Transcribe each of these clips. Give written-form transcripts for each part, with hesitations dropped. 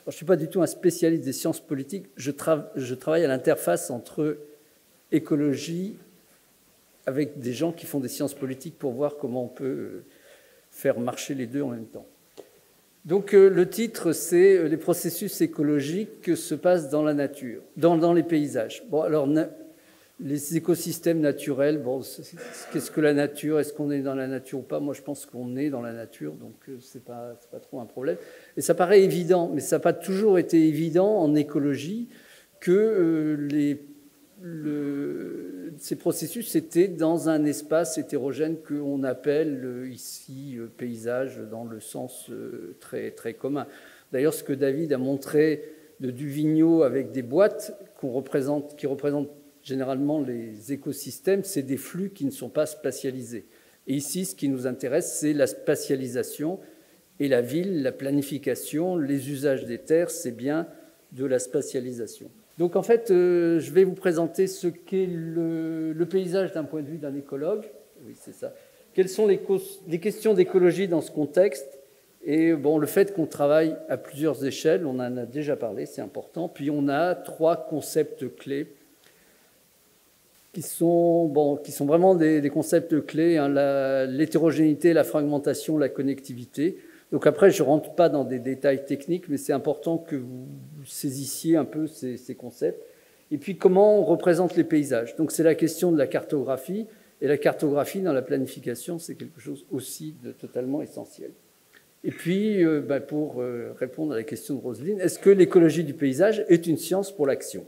je ne suis pas du tout un spécialiste des sciences politiques, je travaille à l'interface entre écologie avec des gens qui font des sciences politiques pour voir comment on peut faire marcher les deux en même temps. Donc le titre, c'est « Les processus écologiques que se passent dans la nature, dans les paysages ». Bon, alors, les écosystèmes naturels, bon, qu'est-ce que la nature? Est-ce qu'on est dans la nature ou pas? Moi, je pense qu'on est dans la nature, donc c'est pas trop un problème. Et ça paraît évident, mais ça n'a pas toujours été évident en écologie que ces processus étaient dans un espace hétérogène qu'on appelle ici paysage dans le sens très, très commun. D'ailleurs, ce que David a montré de Duvigneau avec des boîtes qui représentent généralement les écosystèmes, c'est des flux qui ne sont pas spatialisés. Et ici, ce qui nous intéresse, c'est la spatialisation et la ville, la planification, les usages des terres, c'est bien de la spatialisation. Donc en fait, je vais vous présenter ce qu'est le paysage d'un point de vue d'un écologue. Oui, c'est ça. Quelles sont les questions d'écologie dans ce contexte? Et bon, le fait qu'on travaille à plusieurs échelles, on en a déjà parlé, c'est important. Puis on a 3 concepts clés qui sont vraiment des concepts clés, hein, l'hétérogénéité, la fragmentation, la connectivité. Donc après, je ne rentre pas dans des détails techniques, mais c'est important que vous saisissiez un peu ces concepts. Et puis, comment on représente les paysages? Donc c'est la question de la cartographie, et la cartographie dans la planification, c'est quelque chose aussi de totalement essentiel. Et puis, pour répondre à la question de Roselyne, est-ce que l'écologie du paysage est une science pour l'action?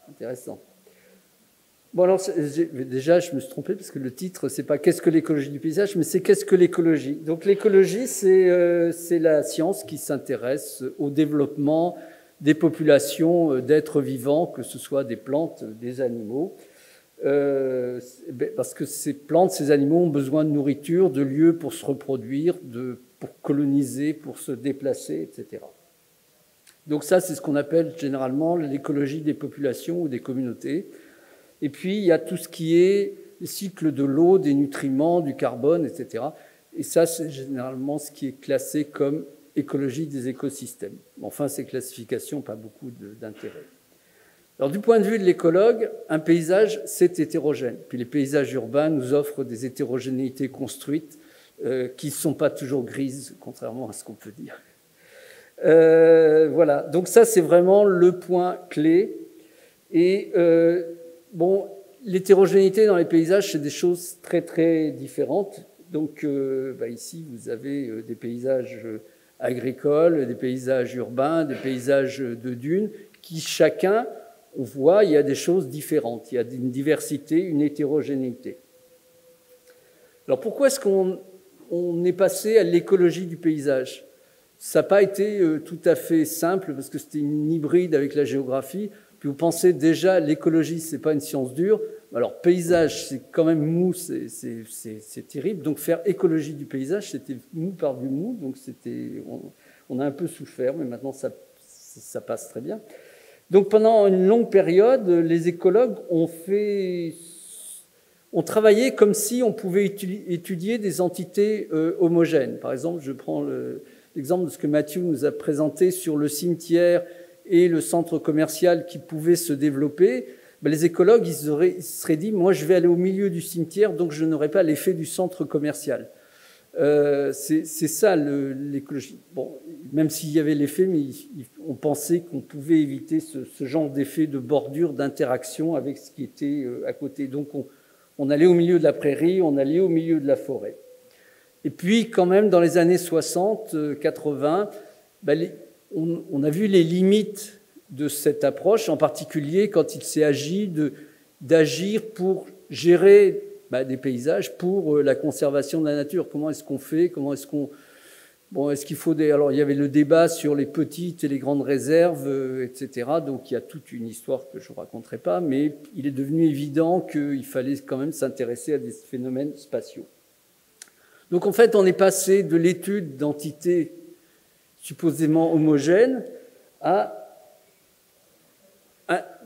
Intéressant. Bon, alors, déjà, je me suis trompé parce que le titre, c'est pas « Qu'est-ce que l'écologie du paysage ?» mais c'est « Qu'est-ce que l'écologie ?» Donc, l'écologie, c'est la science qui s'intéresse au développement des populations d'êtres vivants, que ce soit des plantes, des animaux, parce que ces plantes, ces animaux ont besoin de nourriture, de lieux pour se reproduire, pour coloniser, pour se déplacer, etc. Donc ça, c'est ce qu'on appelle généralement l'écologie des populations ou des communautés. Et puis, il y a tout ce qui est le cycle de l'eau, des nutriments, du carbone, etc. Et ça, c'est généralement ce qui est classé comme écologie des écosystèmes. Enfin, ces classifications n'ont pas beaucoup d'intérêt. Alors, du point de vue de l'écologue, un paysage, c'est hétérogène. Puis les paysages urbains nous offrent des hétérogénéités construites qui ne sont pas toujours grises, contrairement à ce qu'on peut dire. Voilà, donc ça, c'est vraiment le point clé. Et bon, l'hétérogénéité dans les paysages, c'est des choses très, très différentes. Donc, ici, vous avez des paysages agricoles, des paysages urbains, des paysages de dunes, qui chacun, on voit, il y a des choses différentes. Il y a une diversité, une hétérogénéité. Alors, pourquoi est-ce qu'on est passé à l'écologie du paysage? Ça n'a pas été tout à fait simple, parce que c'était une hybride avec la géographie. Puis vous pensez déjà, l'écologie, c'est pas une science dure. Alors, paysage, c'est quand même mou, c'est terrible. Donc, faire écologie du paysage, c'était mou par du mou. Donc, on a un peu souffert, mais maintenant, ça passe très bien. Donc, pendant une longue période, les écologues ont travaillé comme si on pouvait étudier des entités homogènes. Par exemple, je prends l'exemple de ce que Mathieu nous a présenté sur le cimetière et le centre commercial qui pouvait se développer. Les écologues, ils se seraient dit, moi, je vais aller au milieu du cimetière, donc je n'aurai pas l'effet du centre commercial. C'est ça l'écologie. Bon, même s'il y avait l'effet, mais on pensait qu'on pouvait éviter ce genre d'effet de bordure, d'interaction avec ce qui était à côté. Donc, on allait au milieu de la prairie, on allait au milieu de la forêt. Et puis, quand même, dans les années 60, 80, on a vu les limites de cette approche, en particulier quand il s'est agi d'agir pour gérer des paysages, pour la conservation de la nature. Comment est-ce qu'on fait? Comment est-ce qu'on... Bon, est-ce qu'il faut des... Alors, il y avait le débat sur les petites et les grandes réserves, etc. Donc, il y a toute une histoire que je ne raconterai pas, mais il est devenu évident qu'il fallait quand même s'intéresser à des phénomènes spatiaux. Donc, en fait, on est passé de l'étude d'entités supposément homogènes à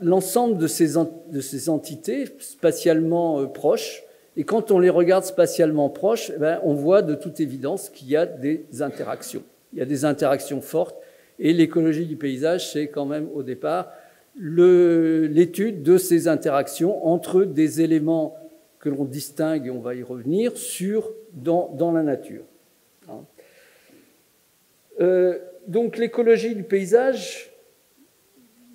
l'ensemble de ces entités spatialement proches. Et quand on les regarde spatialement proches, on voit de toute évidence qu'il y a des interactions. Il y a des interactions fortes Et l'écologie du paysage, c'est quand même au départ l'étude de ces interactions entre des éléments que l'on distingue, et on va y revenir, dans la nature. Donc l'écologie du paysage,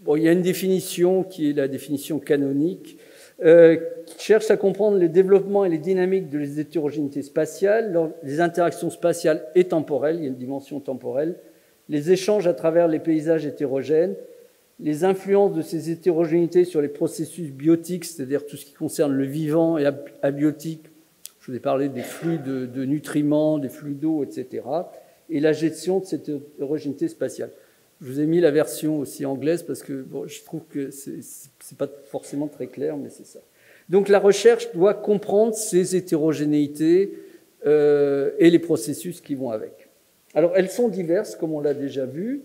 bon, il y a une définition qui est la définition canonique, qui cherche à comprendre le développement et les dynamiques de l'hétérogénéité spatiale, les interactions spatiales et temporelles, il y a une dimension temporelle, les échanges à travers les paysages hétérogènes, les influences de ces hétérogénéités sur les processus biotiques, c'est-à-dire tout ce qui concerne le vivant et abiotique. Je vous ai parlé des flux de nutriments, des flux d'eau, etc. Et la gestion de cette hétérogénéité spatiale. Je vous ai mis la version aussi anglaise parce que bon, je trouve que c'est pas forcément très clair, mais c'est ça. Donc la recherche doit comprendre ces hétérogénéités et les processus qui vont avec. Alors elles sont diverses, comme on l'a déjà vu.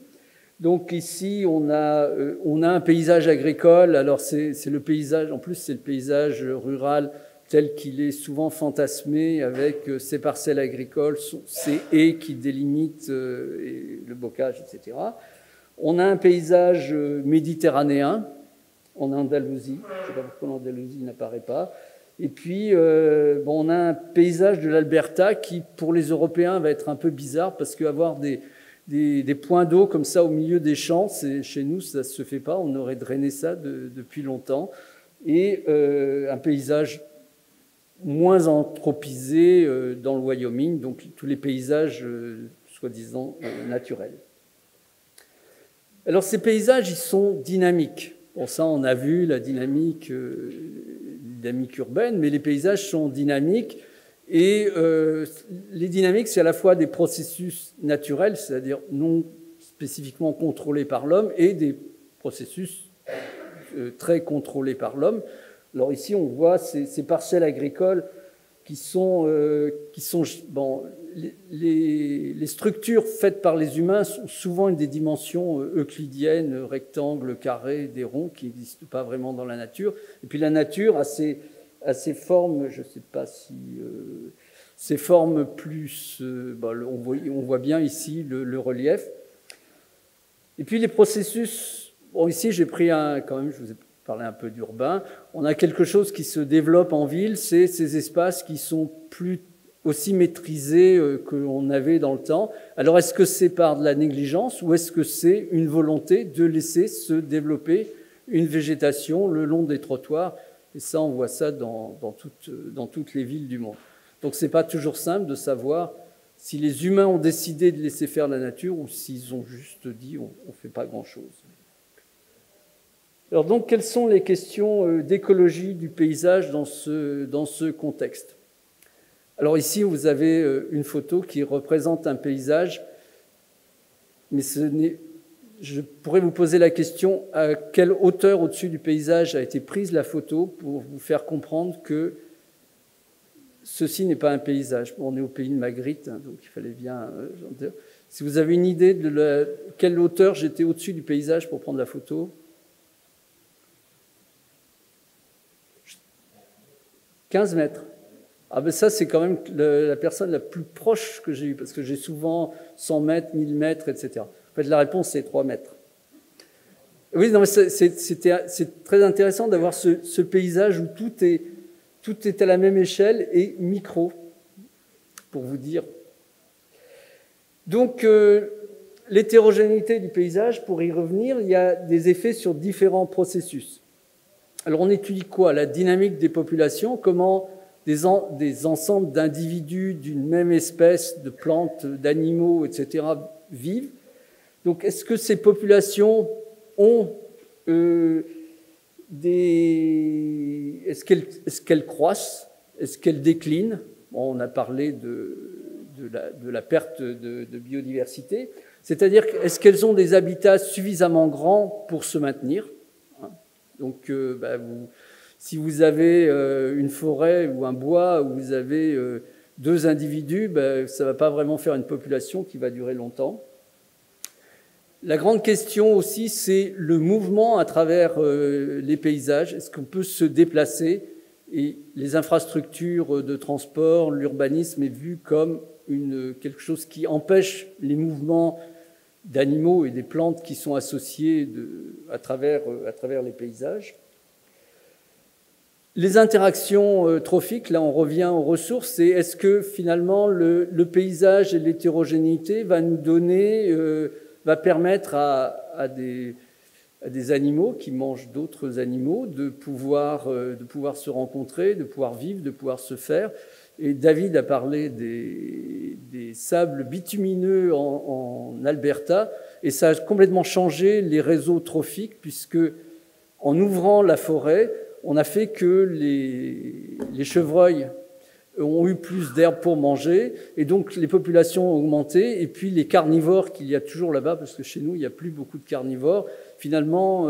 Donc ici, on a un paysage agricole. Alors c'est le paysage, en plus c'est le paysage rural tel qu'il est souvent fantasmé avec ses parcelles agricoles, ses haies qui délimitent le bocage, etc. On a un paysage méditerranéen en Andalousie. Je ne sais pas pourquoi l'Andalousie n'apparaît pas. Et puis, on a un paysage de l'Alberta qui, pour les Européens, va être un peu bizarre parce qu'avoir des points d'eau comme ça au milieu des champs, chez nous, ça ne se fait pas. On aurait drainé ça depuis longtemps. Et un paysage moins anthropisé dans le Wyoming, donc tous les paysages soi-disant naturels. Alors ces paysages, ils sont dynamiques. Bon, ça, on a vu la dynamique urbaine, mais les paysages sont dynamiques. Et les dynamiques, c'est à la fois des processus naturels, c'est-à-dire non spécifiquement contrôlés par l'homme, et des processus très contrôlés par l'homme. Alors ici, on voit ces parcelles agricoles qui sont bon, les structures faites par les humains sont souvent des dimensions euclidiennes, rectangles, carrés, des ronds, qui n'existent pas vraiment dans la nature. Et puis la nature a ces formes, je ne sais pas si... ces formes plus... on voit bien ici le relief. Et puis les processus... Bon, ici, j'ai pris quand même, je vous ai parlé un peu d'urbain. On a quelque chose qui se développe en ville, c'est ces espaces qui sont plus aussi maîtrisés que l'on avait dans le temps. Alors, est-ce que c'est par de la négligence ou est-ce que c'est une volonté de laisser se développer une végétation le long des trottoirs? Et ça, on voit ça dans toutes les villes du monde. Donc, c'est pas toujours simple de savoir si les humains ont décidé de laisser faire la nature ou s'ils ont juste dit on fait pas grand-chose. Alors donc, quelles sont les questions d'écologie du paysage dans ce contexte? Alors ici, vous avez une photo qui représente un paysage, mais je pourrais vous poser la question à quelle hauteur au-dessus du paysage a été prise la photo pour vous faire comprendre que ceci n'est pas un paysage. On est au pays de Magritte, hein, donc il fallait bien... si vous avez une idée de quelle hauteur j'étais au-dessus du paysage pour prendre la photo... 15 mètres. Ah ben ça, c'est quand même la personne la plus proche que j'ai eue, parce que j'ai souvent 100 mètres, 1000 mètres, etc. En fait, la réponse, c'est 3 mètres. Oui, non, mais c'est très intéressant d'avoir ce paysage où tout est à la même échelle et micro, pour vous dire. Donc, l'hétérogénéité du paysage, pour y revenir, il y a des effets sur différents processus. Alors on étudie quoi? La dynamique des populations, comment des ensembles d'individus d'une même espèce, de plantes, d'animaux, etc. vivent. Donc est-ce que ces populations ont est-ce qu'elles croissent? Est-ce qu'elles déclinent? Bon, on a parlé de la perte de biodiversité. C'est-à-dire, est-ce qu'elles ont des habitats suffisamment grands pour se maintenir? Donc, si vous avez une forêt ou un bois où vous avez 2 individus, ça ne va pas vraiment faire une population qui va durer longtemps. La grande question aussi, c'est le mouvement à travers les paysages. Est-ce qu'on peut se déplacer? Et les infrastructures de transport, l'urbanisme est vu comme quelque chose qui empêche les mouvements d'animaux et des plantes qui sont associées à travers les paysages. Les interactions trophiques, là on revient aux ressources, c'est est-ce que finalement le paysage et l'hétérogénéité va nous donner, va permettre à des animaux qui mangent d'autres animaux de pouvoir se rencontrer, de pouvoir vivre, de pouvoir se faire. Et David a parlé des sables bitumineux en Alberta, et ça a complètement changé les réseaux trophiques, puisque en ouvrant la forêt, on a fait que les chevreuils ont eu plus d'herbe pour manger, et donc les populations ont augmenté, et puis les carnivores qu'il y a toujours là-bas, parce que chez nous, il n'y a plus beaucoup de carnivores, finalement,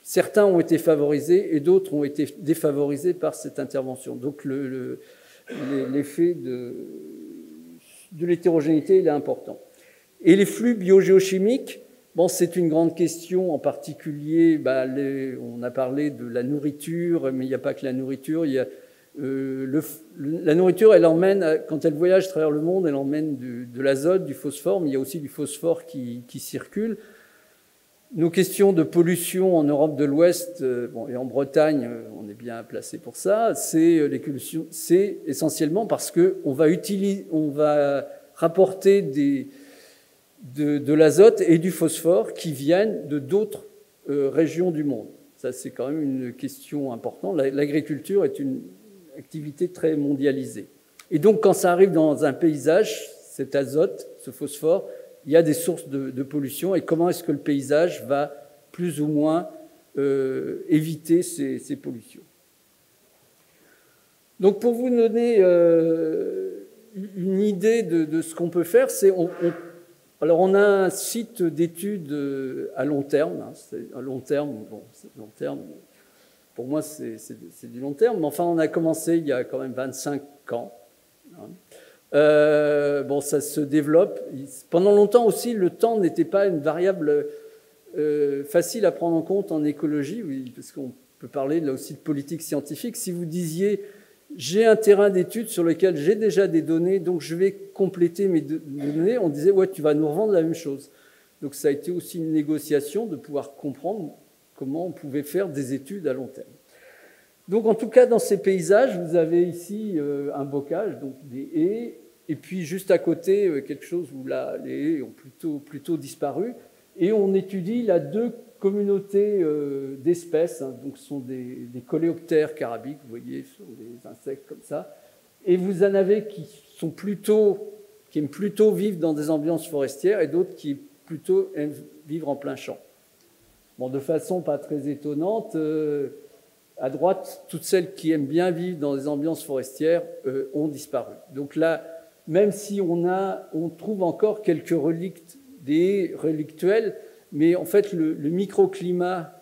certains ont été favorisés, et d'autres ont été défavorisés par cette intervention. Donc l'effet de l'hétérogénéité, il est important. Et les flux biogéochimiques, bon, c'est une grande question, en particulier, on a parlé de la nourriture, mais il n'y a pas que la nourriture, il y a la nourriture, elle emmène, quand elle voyage à travers le monde, elle emmène de l'azote, du phosphore, mais il y a aussi du phosphore qui circule. Nos questions de pollution en Europe de l'Ouest, et en Bretagne, on est bien placé pour ça, c'est essentiellement parce qu'on va rapporter de l'azote et du phosphore qui viennent de d'autres régions du monde. Ça, c'est quand même une question importante. L'agriculture est une activité très mondialisée. Et donc, quand ça arrive dans un paysage, cet azote, ce phosphore, il y a des sources de pollution. Et comment est-ce que le paysage va plus ou moins éviter ces pollutions? Donc, pour vous donner une idée de ce qu'on peut faire, c'est alors, on a un site d'études à long terme. À long terme, bon, long terme. Pour moi, c'est du long terme. Mais enfin, on a commencé il y a quand même 25 ans. Ça se développe. Pendant longtemps aussi, le temps n'était pas une variable facile à prendre en compte en écologie, oui, parce qu'on peut parler là aussi de politique scientifique. Si vous disiez j'ai un terrain d'études sur lequel j'ai déjà des données, donc je vais compléter mes données, on disait ouais, tu vas nous revendre la même chose. Donc ça a été aussi une négociation de pouvoir comprendre comment on pouvait faire des études à long terme. Donc en tout cas, dans ces paysages, vous avez ici un bocage, donc des haies, et puis juste à côté, quelque chose où là, les haies ont plutôt disparu, et on étudie là deux communautés d'espèces, hein, donc ce sont des coléoptères carabiques, vous voyez, ce sont des insectes comme ça, et vous en avez qui aiment plutôt vivre dans des ambiances forestières, et d'autres qui plutôt aiment vivre en plein champ. Bon, de façon pas très étonnante, à droite, toutes celles qui aiment bien vivre dans des ambiances forestières ont disparu. Donc là, même si on trouve encore quelques relicts, des relictuels, mais en fait, le microclimat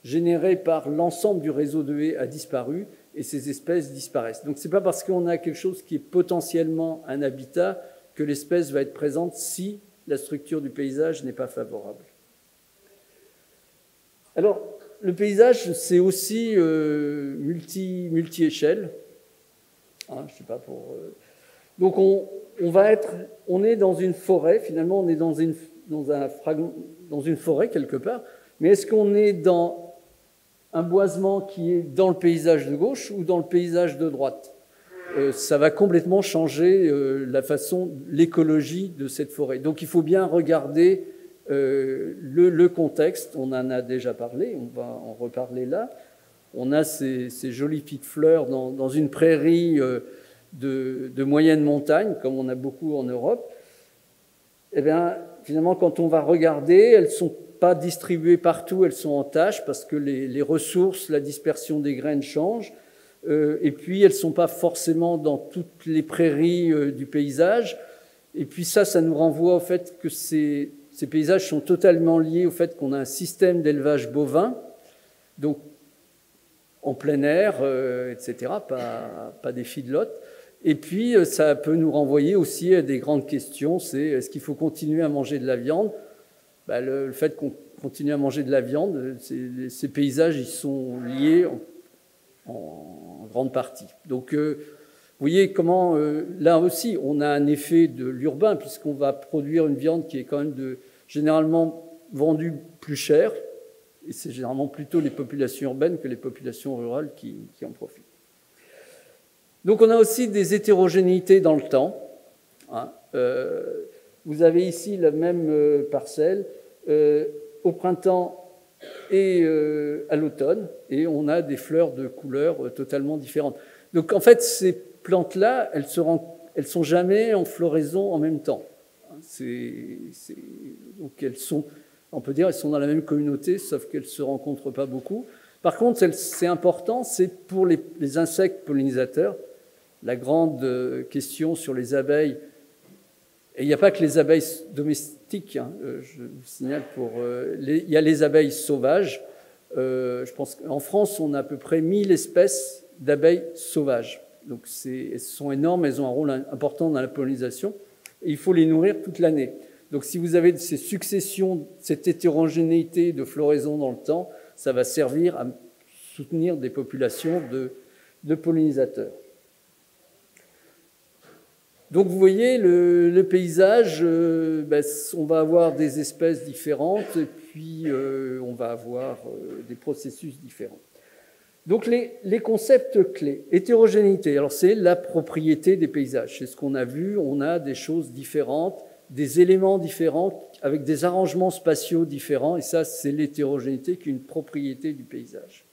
généré par l'ensemble du réseau de haies a disparu et ces espèces disparaissent. Donc, ce n'est pas parce qu'on a quelque chose qui est potentiellement un habitat que l'espèce va être présente si la structure du paysage n'est pas favorable. Alors, le paysage, c'est aussi multi-échelle. Hein, je sais pas pour. Donc, on est dans une forêt. Finalement, on est dans une forêt quelque part. Mais est-ce qu'on est dans un boisement qui est dans le paysage de gauche ou dans le paysage de droite? Ça va complètement changer l'écologie de cette forêt. Donc, il faut bien regarder le contexte. On en a déjà parlé, on va en reparler là. On a ces jolies petites fleurs dans une prairie de moyenne montagne, comme on a beaucoup en Europe. Eh bien, finalement, quand on va regarder, elles ne sont pas distribuées partout, elles sont en taches parce que les ressources, la dispersion des graines changent. Et puis, elles ne sont pas forcément dans toutes les prairies du paysage. Et puis ça nous renvoie au fait que ces paysages sont totalement liés au fait qu'on a un système d'élevage bovin, donc en plein air, etc., pas des feedlots. Et puis, ça peut nous renvoyer aussi à des grandes questions, c'est est-ce qu'il faut continuer à manger de la viande? Le fait qu'on continue à manger de la viande, ces paysages, ils sont liés en grande partie. Donc, voyez comment, là aussi, on a un effet de l'urbain, puisqu'on va produire une viande qui est quand même généralement vendue plus cher, et c'est généralement plutôt les populations urbaines que les populations rurales qui en profitent. Donc on a aussi des hétérogénéités dans le temps. Hein. Vous avez ici la même parcelle au printemps et à l'automne, et on a des fleurs de couleurs totalement différentes. Donc en fait, ces plantes-là, elles sont jamais en floraison en même temps. Donc elles sont, on peut dire, elles sont dans la même communauté, sauf qu'elles ne se rencontrent pas beaucoup. Par contre, c'est important, c'est pour les insectes pollinisateurs. La grande question sur les abeilles, et il n'y a pas que les abeilles domestiques, hein, je vous signale, il y a les abeilles sauvages. Je pense qu'en France, on a à peu près 1000 espèces d'abeilles sauvages. Donc elles sont énormes, elles ont un rôle important dans la pollinisation, et il faut les nourrir toute l'année. Donc si vous avez ces successions, cette hétérogénéité de floraison dans le temps, ça va servir à soutenir des populations de pollinisateurs. Donc vous voyez le paysage, on va avoir des espèces différentes et puis on va avoir des processus différents. Donc les concepts clés, hétérogénéité, alors c'est la propriété des paysages, c'est ce qu'on a vu, on a des choses différentes, des éléments différents avec des arrangements spatiaux différents, et ça c'est l'hétérogénéité qui est une propriété du paysage.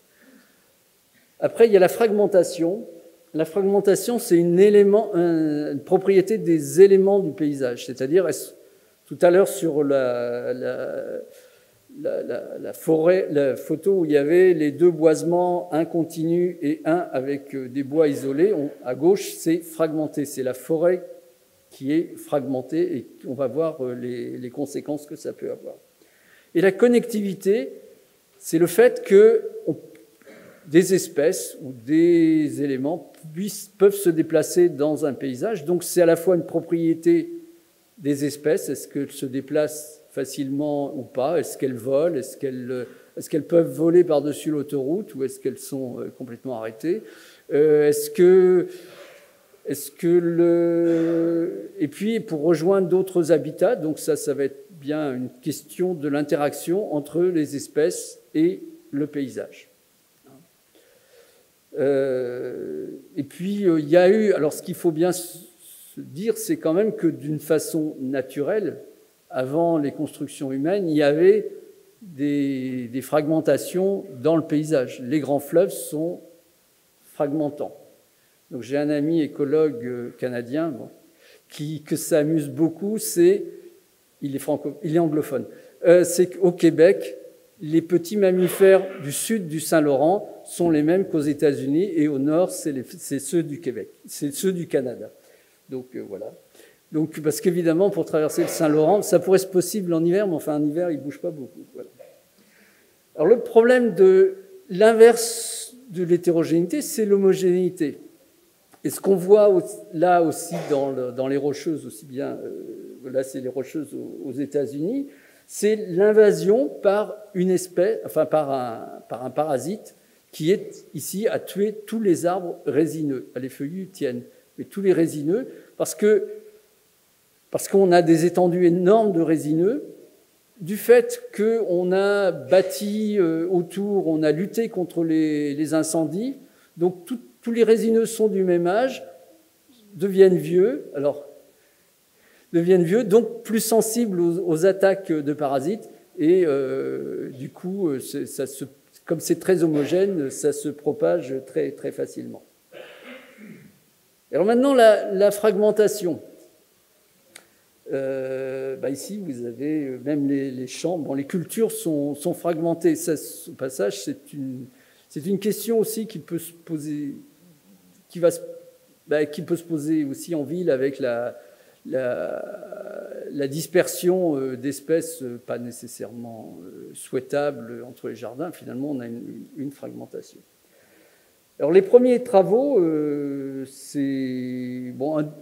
Après il y a la fragmentation. La fragmentation, c'est une propriété des éléments du paysage. C'est-à-dire, tout à l'heure sur la forêt, la photo où il y avait les deux boisements, un continu et un avec des bois isolés, à gauche, c'est fragmenté. C'est la forêt qui est fragmentée et on va voir les conséquences que ça peut avoir. Et la connectivité, c'est le fait que des espèces ou des éléments peuvent se déplacer dans un paysage. Donc c'est à la fois une propriété des espèces, est-ce qu'elles se déplacent facilement ou pas, est-ce qu'elles volent, est-ce qu'elles peuvent voler par-dessus l'autoroute ou est-ce qu'elles sont complètement arrêtées, et puis pour rejoindre d'autres habitats, donc ça va être bien une question de l'interaction entre les espèces et le paysage. Et puis, il y a eu... Alors, ce qu'il faut bien se dire, c'est quand même que d'une façon naturelle, avant les constructions humaines, il y avait des fragmentations dans le paysage. Les grands fleuves sont fragmentants. Donc, j'ai un ami écologue canadien que ça amuse beaucoup, il est anglophone. C'est qu'au Québec, les petits mammifères du sud du Saint-Laurent sont les mêmes qu'aux États-Unis et au nord, c'est ceux du Québec, c'est ceux du Canada. Donc voilà. Donc parce qu'évidemment, pour traverser le Saint-Laurent, ça pourrait être possible en hiver, mais enfin en hiver, il ne bouge pas beaucoup. Voilà. Alors le problème de l'inverse de l'hétérogénéité, c'est l'homogénéité. Et ce qu'on voit là aussi dans les Rocheuses, aussi bien, là c'est les Rocheuses aux États-Unis, c'est l'invasion par une espèce, enfin par un parasite qui est ici à tuer tous les arbres résineux. Les feuillus tiennent, mais tous les résineux, parce qu'on a des étendues énormes de résineux, du fait qu'on a bâti autour, on a lutté contre les incendies, donc tous les résineux sont du même âge, deviennent vieux, donc plus sensibles aux attaques de parasites, et du coup, comme c'est très homogène, ça se propage très, très facilement. Alors maintenant, la fragmentation. Ici, vous avez même les champs. Bon, les cultures sont fragmentées. Ça, au passage, c'est une question aussi qui peut se poser, qui peut se poser aussi en ville avec la dispersion d'espèces pas nécessairement souhaitables entre les jardins. Finalement, on a une fragmentation. Alors les premiers travaux,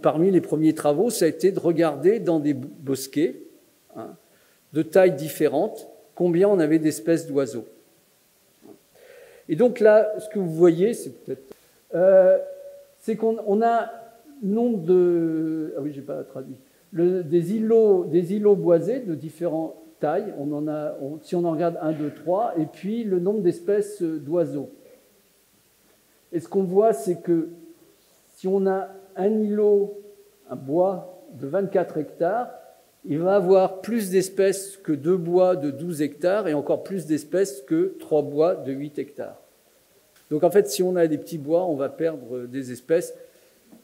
parmi les premiers travaux, ça a été de regarder dans des bosquets de tailles différentes combien on avait d'espèces d'oiseaux. Et donc là, ce que vous voyez, c'est peut-être c'est qu'on a nombre de... Ah oui, j'ai pas traduit. Des îlots boisés de différentes tailles. Si on en regarde 1, 2, 3, et puis le nombre d'espèces d'oiseaux. Et ce qu'on voit, c'est que si on a un îlot, un bois de 24 hectares, il va avoir plus d'espèces que 2 bois de 12 hectares et encore plus d'espèces que 3 bois de 8 hectares. Donc en fait, si on a des petits bois, on va perdre des espèces.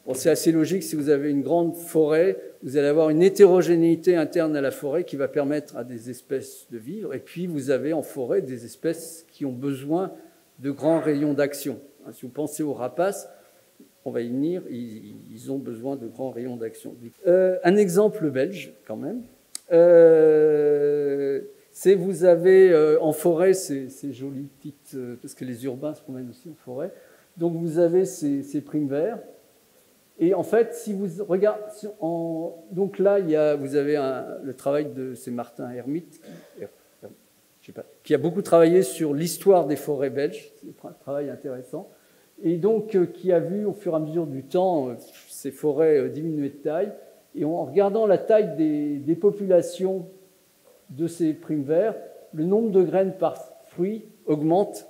Bon, c'est assez logique, si vous avez une grande forêt, vous allez avoir une hétérogénéité interne à la forêt qui va permettre à des espèces de vivre. Et puis vous avez en forêt des espèces qui ont besoin de grands rayons d'action. Si vous pensez aux rapaces, on va y venir, ils ont besoin de grands rayons d'action. Un exemple belge, quand même, c'est vous avez en forêt ces jolies petites, parce que les urbains se promènent aussi en forêt, donc vous avez ces primes verts. Et en fait, si vous regardez, donc là, vous avez le travail de Martin Hermite, qui a beaucoup travaillé sur l'histoire des forêts belges, c'est un travail intéressant, et donc qui a vu au fur et à mesure du temps ces forêts diminuer de taille, et en regardant la taille des populations de ces primes verts, le nombre de graines par fruit augmente.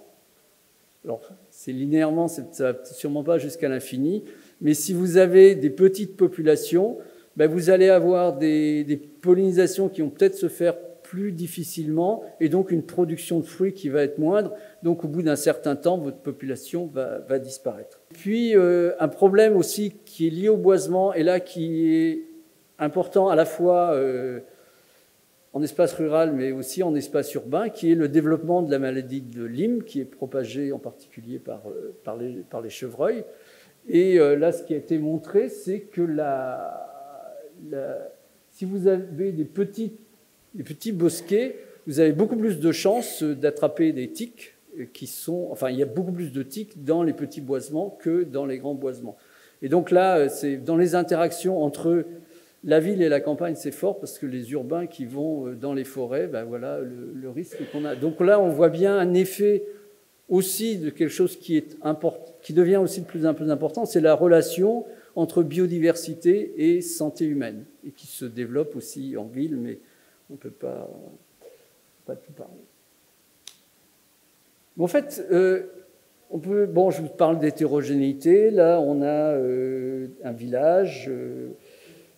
Alors, c'est linéairement, ça ne va sûrement pas jusqu'à l'infini, mais si vous avez des petites populations, ben vous allez avoir des pollinisations qui vont peut-être se faire plus difficilement et donc une production de fruits qui va être moindre. Donc au bout d'un certain temps, votre population va disparaître. Puis un problème aussi qui est lié au boisement et là qui est important à la fois en espace rural mais aussi en espace urbain, qui est le développement de la maladie de Lyme qui est propagée en particulier par les chevreuils. Et là, ce qui a été montré, c'est que si vous avez des petits bosquets, vous avez beaucoup plus de chances d'attraper des tiques il y a beaucoup plus de tiques dans les petits boisements que dans les grands boisements. Et donc là, c'est dans les interactions entre la ville et la campagne, c'est fort parce que les urbains qui vont dans les forêts, ben voilà le risque qu'on a. Donc là, on voit bien un effet aussi de quelque chose qui devient aussi de plus en plus important, c'est la relation entre biodiversité et santé humaine, et qui se développe aussi en ville, mais on ne peut pas tout parler. En fait, je vous parle d'hétérogénéité. Là, on a un village,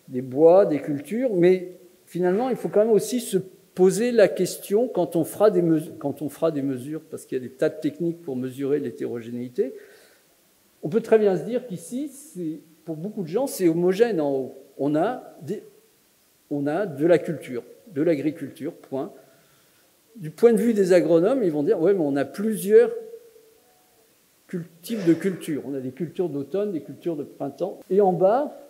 des bois, des cultures, mais finalement, il faut quand même aussi se poser la question quand on fera des mesures, parce qu'il y a des tas de techniques pour mesurer l'hétérogénéité. On peut très bien se dire qu'ici, pour beaucoup de gens, c'est homogène en haut. On a de la culture, de l'agriculture, point. Du point de vue des agronomes, ils vont dire, ouais, mais on a plusieurs types de cultures. On a des cultures d'automne, des cultures de printemps. Et en bas,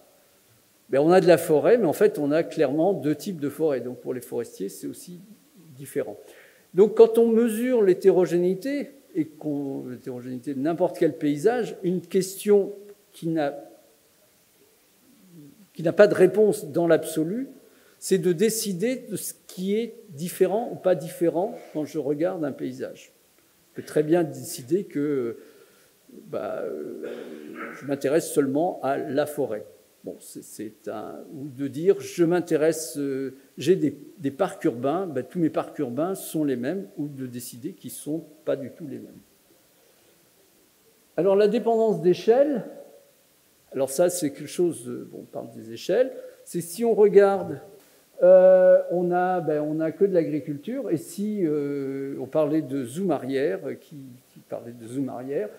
on a de la forêt, mais en fait, on a clairement 2 types de forêt. Donc, pour les forestiers, c'est aussi différent. Donc, quand on mesure l'hétérogénéité, l'hétérogénéité de n'importe quel paysage, une question qui n'a pas de réponse dans l'absolu, c'est de décider de ce qui est différent ou pas différent quand je regarde un paysage. Je peux très bien décider que je m'intéresse seulement à la forêt. Bon, ou de dire, je m'intéresse, j'ai des parcs urbains, tous mes parcs urbains sont les mêmes, ou de décider qu'ils ne sont pas du tout les mêmes. Alors, la dépendance d'échelle, alors ça, c'est quelque chose, on parle des échelles, c'est si on regarde, on a que de l'agriculture, et si on parlait de zoom arrière, qui parlait de zoom arrière,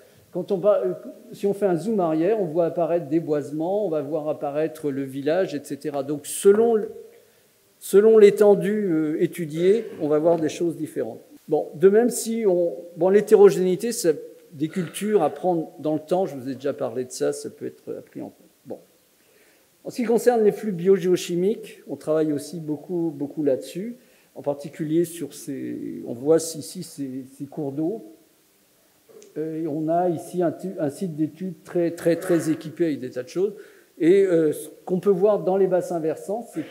si on fait un zoom arrière, on voit apparaître des boisements, on va voir apparaître le village, etc. Donc, selon l'étendue étudiée, on va voir des choses différentes. Bon, de même, l'hétérogénéité, des cultures à prendre dans le temps, je vous ai déjà parlé de ça, ça peut être pris en compte. Bon. En ce qui concerne les flux biogéochimiques, on travaille aussi beaucoup, beaucoup là-dessus, en particulier on voit ici ces cours d'eau. Et on a ici un site d'études très, très, très équipé avec des tas de choses. Et ce qu'on peut voir dans les bassins versants, c'est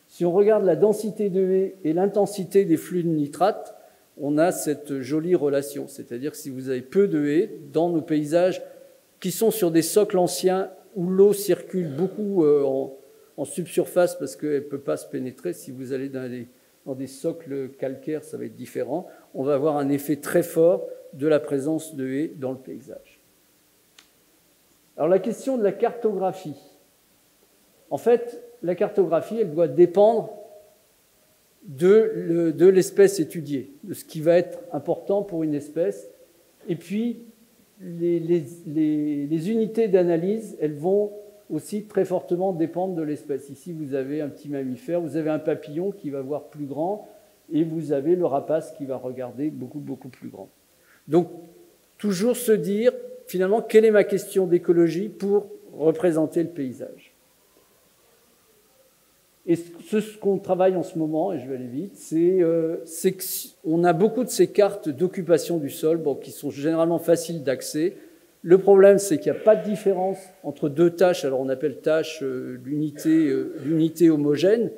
si on regarde la densité de haies et l'intensité des flux de nitrate, on a cette jolie relation. C'est-à-dire que si vous avez peu de haies, dans nos paysages qui sont sur des socles anciens où l'eau circule beaucoup en subsurface parce qu'elle ne peut pas se pénétrer. Si vous allez dans des socles calcaires, ça va être différent. On va avoir un effet très fort de la présence de haies dans le paysage. Alors la question de la cartographie. En fait, la cartographie, elle doit dépendre de l'espèce étudiée, de ce qui va être important pour une espèce. Et puis, les unités d'analyse, elles vont aussi très fortement dépendre de l'espèce. Ici, vous avez un petit mammifère, vous avez un papillon qui va voir plus grand, et vous avez le rapace qui va regarder beaucoup, beaucoup plus grand. Donc, toujours se dire, finalement, quelle est ma question d'écologie pour représenter le paysage? Et ce qu'on travaille en ce moment, et je vais aller vite, c'est qu'on a beaucoup de ces cartes d'occupation du sol, bon, qui sont généralement faciles d'accès. Le problème, c'est qu'il n'y a pas de différence entre deux tâches. Alors, on appelle tâche l'unité homogène.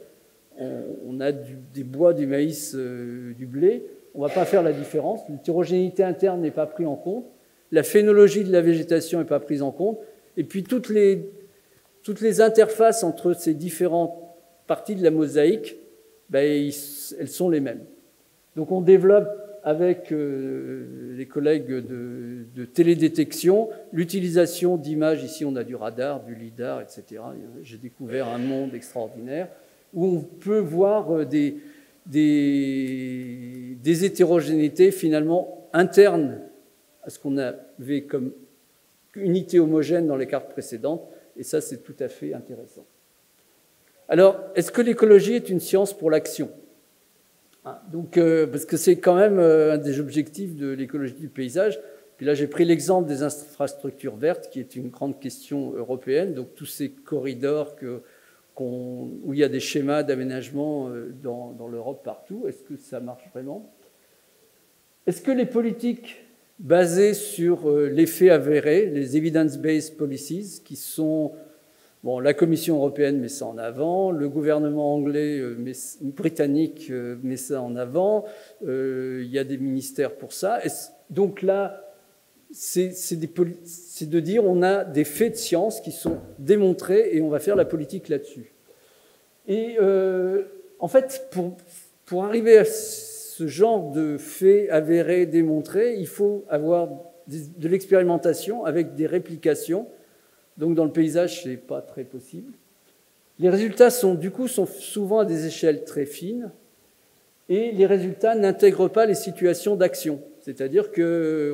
On a des bois, du maïs, du blé. On ne va pas faire la différence. L'hétérogénéité interne n'est pas prise en compte. La phénologie de la végétation n'est pas prise en compte. Et puis, toutes les interfaces entre ces différentes parties de la mosaïque, ben, elles sont les mêmes. Donc, on développe avec les collègues de télédétection l'utilisation d'images. Ici, on a du radar, du lidar, etc. J'ai découvert un monde extraordinaire où on peut voir des hétérogénéités finalement internes à ce qu'on avait comme unité homogène dans les cartes précédentes. Et ça, c'est tout à fait intéressant. Alors, est-ce que l'écologie est une science pour l'action ? Donc, parce que c'est quand même un des objectifs de l'écologie du paysage. Puis là, j'ai pris l'exemple des infrastructures vertes, qui est une grande question européenne. Donc, tous ces corridors où il y a des schémas d'aménagement dans l'Europe partout, est-ce que ça marche vraiment ? Est-ce que les politiques basées sur l'effet avéré, les evidence-based policies, qui sont... Bon, la Commission européenne met ça en avant, le gouvernement anglais, britannique met ça en avant, il y a des ministères pour ça. Donc là, c'est de dire on a des faits de science qui sont démontrés et on va faire la politique là-dessus. Et en fait, pour arriver à ce genre de faits avérés, démontrés, il faut avoir de l'expérimentation avec des réplications. Donc dans le paysage, ce n'est pas très possible. Les résultats sont souvent à des échelles très fines et les résultats n'intègrent pas les situations d'action. C'est-à-dire qu'on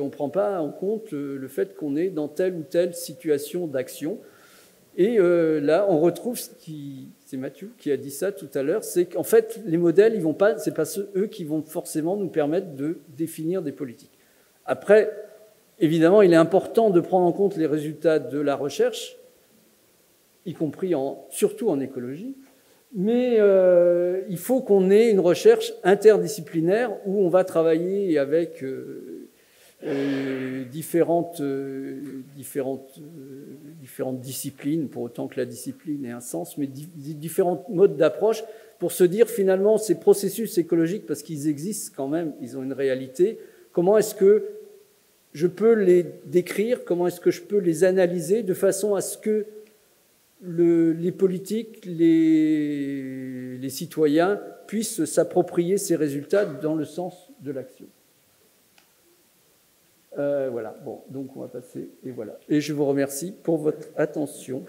ne prend pas en compte le fait qu'on est dans telle ou telle situation d'action. Et là, on retrouve c'est Mathieu qui a dit ça tout à l'heure, c'est qu'en fait, les modèles, c'est pas eux qui vont forcément nous permettre de définir des politiques. Après, évidemment, il est important de prendre en compte les résultats de la recherche, y compris surtout en écologie, mais il faut qu'on ait une recherche interdisciplinaire où on va travailler avec différentes disciplines, pour autant que la discipline ait un sens, mais différents modes d'approche pour se dire finalement ces processus écologiques, parce qu'ils existent quand même, ils ont une réalité, comment est-ce que je peux les décrire, comment est-ce que je peux les analyser de façon à ce que les politiques, les citoyens puissent s'approprier ces résultats dans le sens de l'action. Voilà, bon, donc on va passer, et voilà. Et je vous remercie pour votre attention.